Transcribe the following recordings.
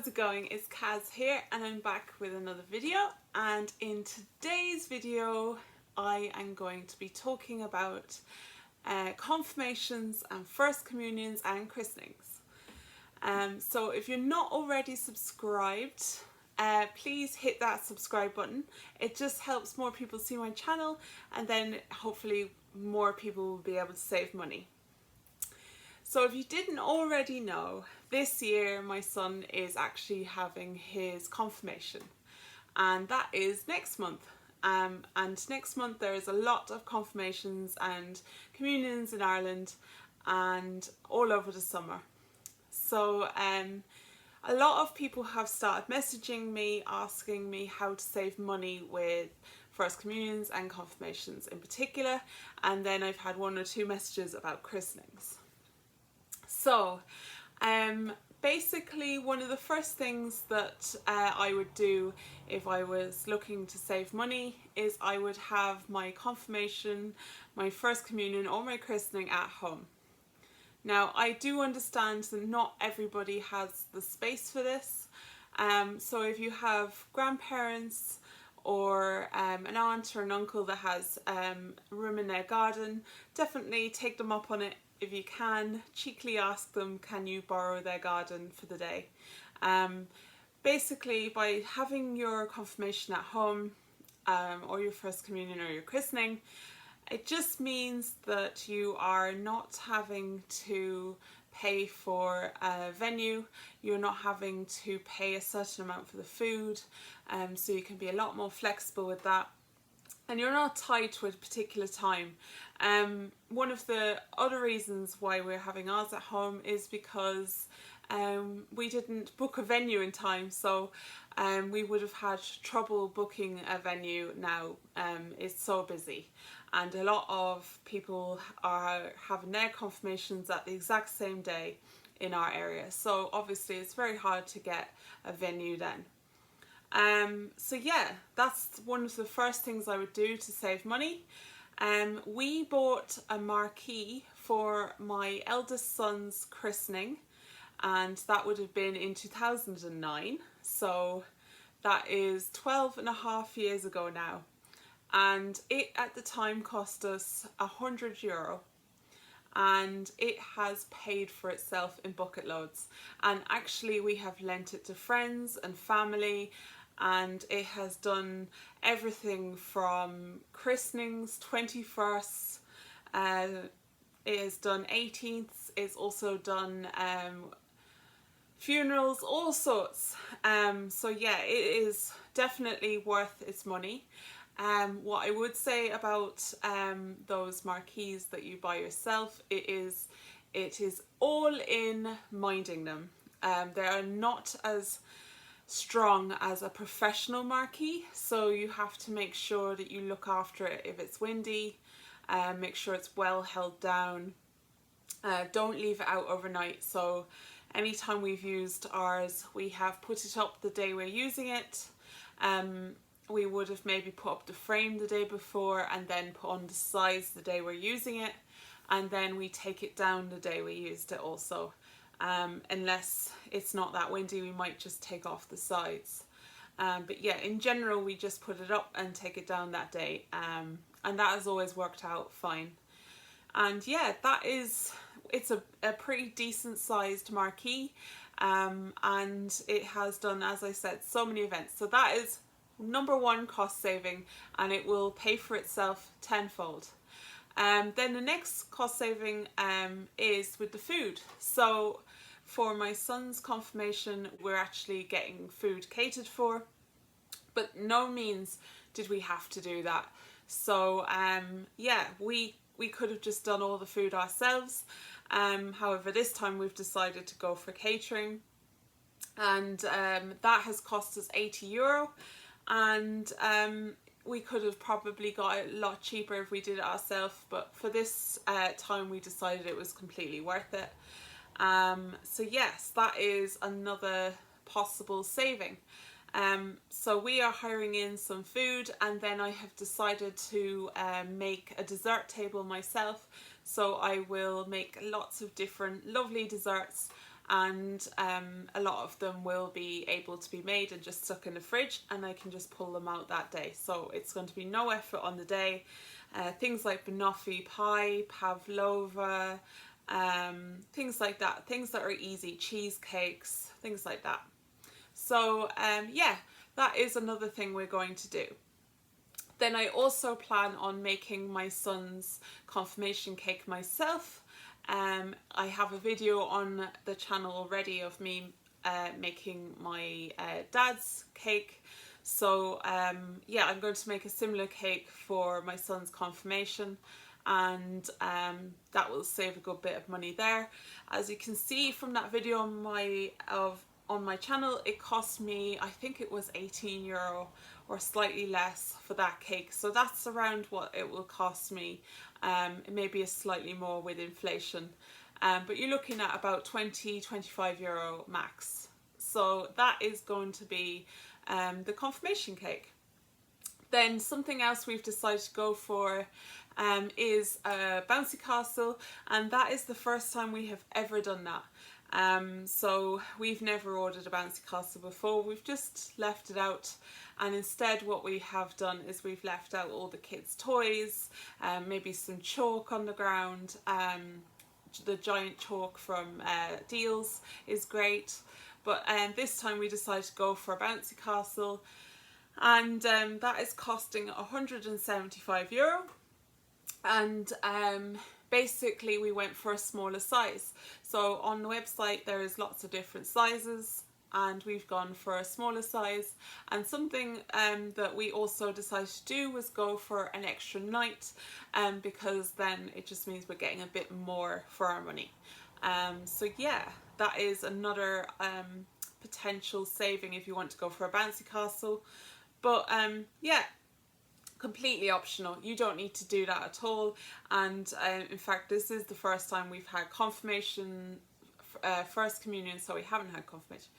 it going? It's Kaz here and I'm back with another video, and in today's video I am going to be talking about confirmations and first communions and christenings. So if you're not already subscribed, please hit that subscribe button. It just helps more people see my channel, and then hopefully more people will be able to save money. So if you didn't already know, this year my son is actually having his confirmation, and that is next month. And next month there is a lot of confirmations and communions in Ireland and all over the summer. So a lot of people have started messaging me asking me how to save money with first communions and confirmations in particular, and then I've had one or two messages about christenings. So basically one of the first things that I would do if I was looking to save money is I would have my confirmation, my first communion or my christening at home. Now I do understand that not everybody has the space for this, so if you have grandparents or an aunt or an uncle that has room in their garden, definitely take them up on it. If you can, cheekily ask them, can you borrow their garden for the day? Basically, by having your confirmation at home, or your first communion or your christening, it just means that you are not having to pay for a venue, you're not having to pay a certain amount for the food, so you can be a lot more flexible with that. And you're not tied to a particular time. One of the other reasons why we're having ours at home is because we didn't book a venue in time, so we would have had trouble booking a venue now. It's so busy, and a lot of people are having their confirmations at the exact same day in our area, so obviously it's very hard to get a venue then. So yeah, that's one of the first things I would do to save money. We bought a marquee for my eldest son's christening, and that would have been in 2009, so that is 12.5 years ago now, and it at the time cost us €100, and it has paid for itself in bucket loads. And actually we have lent it to friends and family, and it has done everything from christenings, 21st, it has done 18th, it's also done funerals, all sorts. So yeah, it is definitely worth its money. What I would say about those marquees that you buy yourself, it is all in minding them. They are not as strong as a professional marquee, so you have to make sure that you look after it if it's windy, make sure it's well held down, don't leave it out overnight. So anytime we've used ours, we have put it up the day we're using it. We would have maybe put up the frame the day before and then put on the sides the day we're using it, and then we take it down the day we used it also. Unless it's not that windy, we might just take off the sides. But yeah, in general we just put it up and take it down that day, and that has always worked out fine. And yeah, it's a pretty decent sized marquee, and it has done, as I said, so many events. So that is number one cost saving, and it will pay for itself tenfold. Then the next cost saving is with the food. So for my son's confirmation, we're actually getting food catered for, but no means did we have to do that. So yeah, we could have just done all the food ourselves. However, this time we've decided to go for catering, and that has cost us €80, and we could have probably got it a lot cheaper if we did it ourselves, but for this time we decided it was completely worth it. So yes, that is another possible saving. So we are hiring in some food, and then I have decided to make a dessert table myself. So I will make lots of different lovely desserts, and a lot of them will be able to be made and just stuck in the fridge, and I can just pull them out that day. So it's going to be no effort on the day. Things like banoffee pie, pavlova, things like that, things that are easy, cheesecakes, things like that. So yeah, that is another thing we're going to do. Then I also plan on making my son's confirmation cake myself. I have a video on the channel already of me making my dad's cake. So yeah, I'm going to make a similar cake for my son's confirmation, and that will save a good bit of money there. As you can see from that video on my channel, it cost me, I think it was €18 or slightly less for that cake. So that's around what it will cost me. It may be a slightly more with inflation, but you're looking at about €20–25 max. So that is going to be the confirmation cake. Then something else we've decided to go for is a Bouncy Castle, and that is the first time we have ever done that. So we've never ordered a Bouncy Castle before, we've just left it out, and instead what we have done is we've left out all the kids' toys, maybe some chalk on the ground. The giant chalk from Deals is great, but this time we decided to go for a Bouncy Castle, and that is costing €175, and basically we went for a smaller size. So on the website there is lots of different sizes, and we've gone for a smaller size. And something that we also decided to do was go for an extra night, because then it just means we're getting a bit more for our money. So yeah, that is another potential saving if you want to go for a Bouncy Castle. But yeah, completely optional. You don't need to do that at all. And in fact, this is the first time we've had confirmation, first communion, so we haven't had confirmation.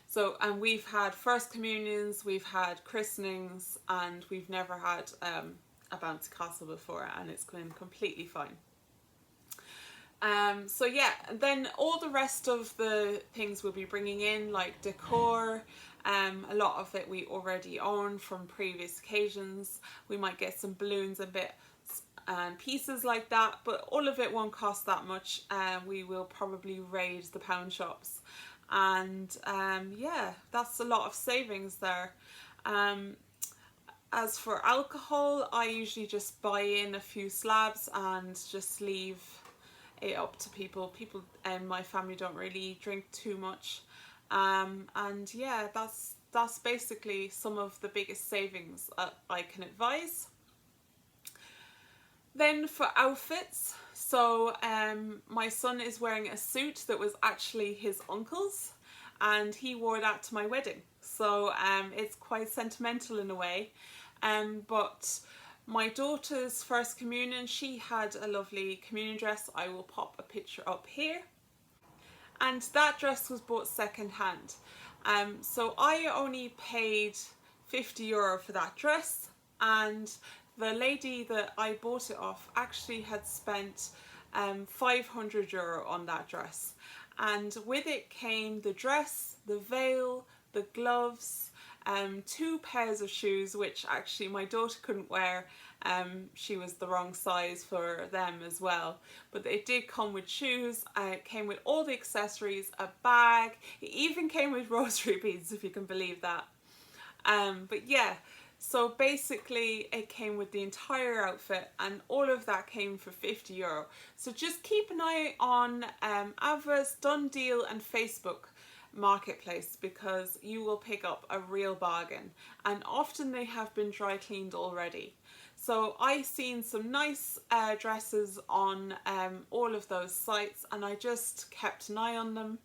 So, and we've had first communions, we've had christenings, and we've never had a Bouncy Castle before, and it's been completely fine. So yeah, and then all the rest of the things we'll be bringing in, like decor, a lot of it we already own from previous occasions. We might get some balloons and bits and pieces like that, but all of it won't cost that much. We will probably raid the pound shops, and yeah, that's a lot of savings there. As for alcohol, I usually just buy in a few slabs and just leave it up to people. People in my family don't really drink too much, and yeah, that's basically some of the biggest savings I can advise. Then for outfits, so my son is wearing a suit that was actually his uncle's, and he wore that to my wedding, so it's quite sentimental in a way. But my daughter's first communion, she had a lovely communion dress. I will pop a picture up here. And that dress was bought second hand. So I only paid €50 for that dress, and the lady that I bought it off actually had spent €500 on that dress. And with it came the dress, the veil, the gloves, 2 pairs of shoes, which actually my daughter couldn't wear. She was the wrong size for them as well, but it did come with shoes. It came with all the accessories, a bag. It even came with rosary beads, if you can believe that. But yeah, so basically it came with the entire outfit, and all of that came for €50. So just keep an eye on Avra's Done Deal and Facebook Marketplace, because you will pick up a real bargain, and often they have been dry cleaned already. So I seen some nice dresses on all of those sites, and I just kept an eye on them.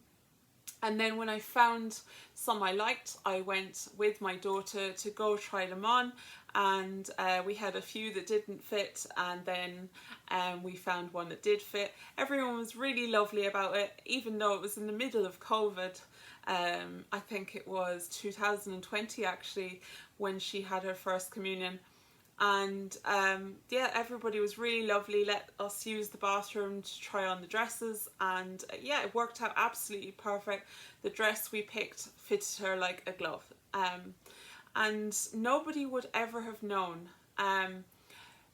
And then when I found some I liked, I went with my daughter to go try them on, and we had a few that didn't fit, and then we found one that did fit. Everyone was really lovely about it, even though it was in the middle of COVID. I think it was 2020 actually when she had her first communion, And yeah, everybody was really lovely, let us use the bathroom to try on the dresses, and yeah, it worked out absolutely perfect. The dress we picked fitted her like a glove, and nobody would ever have known.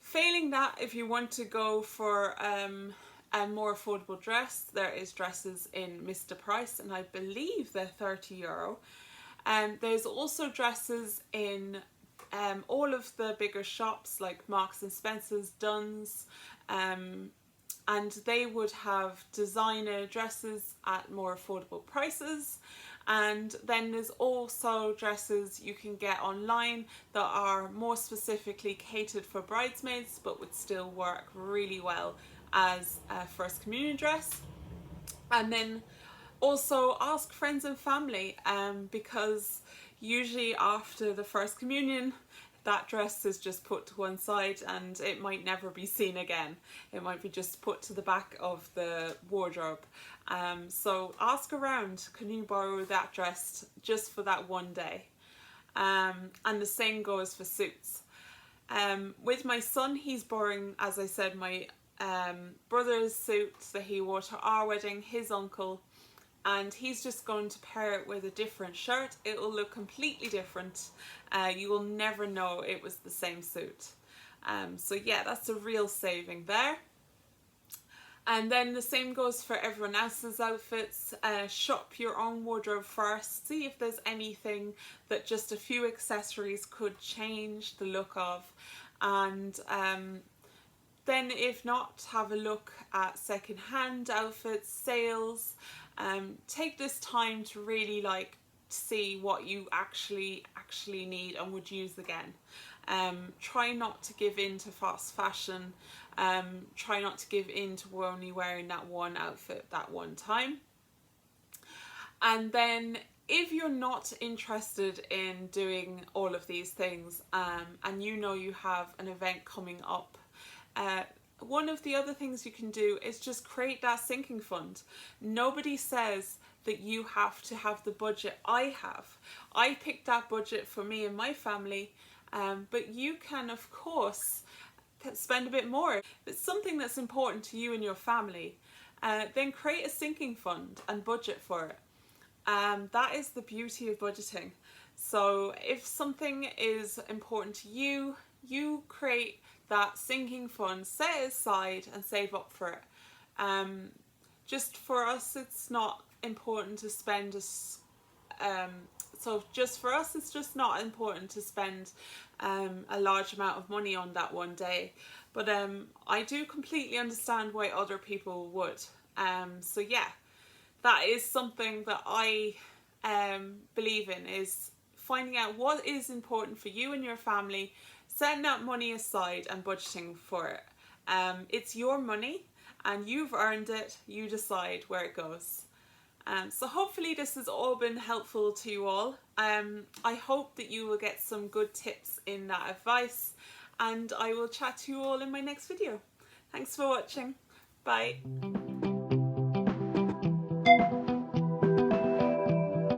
Failing that, if you want to go for a more affordable dress, there is dresses in Mr. Price, and I believe they're €30. And there's also dresses in all of the bigger shops like Marks and Spencer's, Dunn's, and they would have designer dresses at more affordable prices. And then there's also dresses you can get online that are more specifically catered for bridesmaids but would still work really well as a first communion dress. And then also ask friends and family, because usually after the first communion that dress is just put to one side and it might never be seen again. It might be just put to the back of the wardrobe. So ask around, can you borrow that dress just for that one day? And the same goes for suits. With my son, he's borrowing, as I said, my brother's suit that he wore to our wedding, his uncle, and he's just going to pair it with a different shirt. It will look completely different. You will never know it was the same suit. So yeah, that's a real saving there. And then the same goes for everyone else's outfits. Shop your own wardrobe first. See if there's anything that just a few accessories could change the look of. And then if not, have a look at second-hand outfits, sales. Take this time to really see what you actually need and would use again. Try not to give in to fast fashion. Try not to give in to only wearing that one outfit that one time. And then if you're not interested in doing all of these things, and you know you have an event coming up, one of the other things you can do is just create that sinking fund. Nobody says that you have to have the budget I have. I picked that budget for me and my family, but you can of course spend a bit more. If it's something that's important to you and your family, then create a sinking fund and budget for it. That is the beauty of budgeting. So if something is important to you, you create that sinking fund, set it aside and save up for it. Just for us, it's not important to spend just for us, it's just not important to spend a large amount of money on that one day. But I do completely understand why other people would. So yeah, that is something that I believe in, is finding out what is important for you and your family, setting that money aside and budgeting for it. It's your money and you've earned it. You decide where it goes. So hopefully this has all been helpful to you all. I hope that you will get some good tips in that advice, and I will chat to you all in my next video. Thanks for watching. Bye.